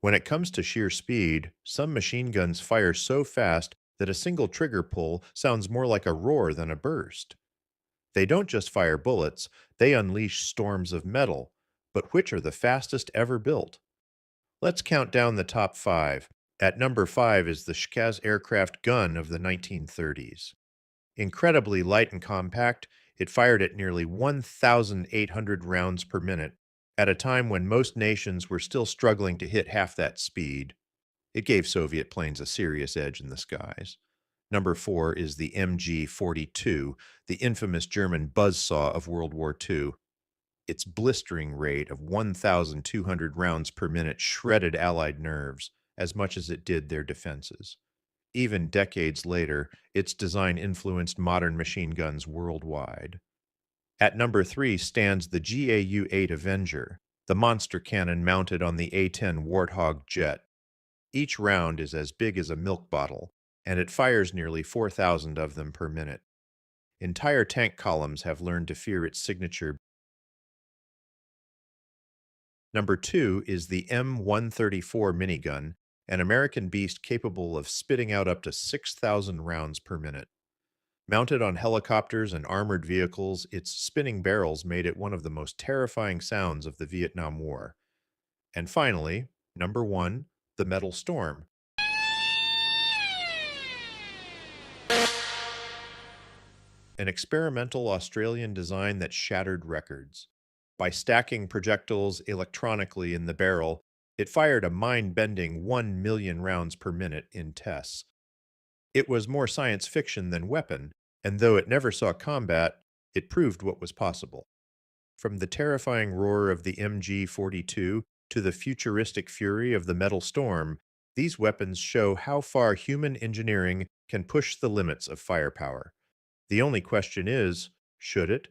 When it comes to sheer speed, some machine guns fire so fast that a single trigger pull sounds more like a roar than a burst. They don't just fire bullets, they unleash storms of metal. But which are the fastest ever built? Let's count down the top five. At number five is the Shkaz aircraft gun of the 1930s. Incredibly light and compact, it fired at nearly 1,800 rounds per minute at a time when most nations were still struggling to hit half that speed. It gave Soviet planes a serious edge in the skies. Number four is the MG 42, the infamous German buzzsaw of World War II. Its blistering rate of 1,200 rounds per minute shredded Allied nerves as much as it did their defenses. Even decades later, its design influenced modern machine guns worldwide. At number three stands the GAU 8 Avenger, the monster cannon mounted on the A-10 Warthog jet. Each round is as big as a milk bottle, and it fires nearly 4,000 of them per minute. Entire tank columns have learned to fear its signature. Number two is the M134 minigun, an American beast capable of spitting out up to 6,000 rounds per minute. Mounted on helicopters and armored vehicles, its spinning barrels made it one of the most terrifying sounds of the Vietnam War. And finally, number one, the Metal Storm, an experimental Australian design that shattered records. By stacking projectiles electronically in the barrel, it fired a mind-bending 1 million rounds per minute in tests. It was more science fiction than weapon, and though it never saw combat, it proved what was possible. From the terrifying roar of the MG-42 to the futuristic fury of the Metal Storm, these weapons show how far human engineering can push the limits of firepower. The only question is, should it?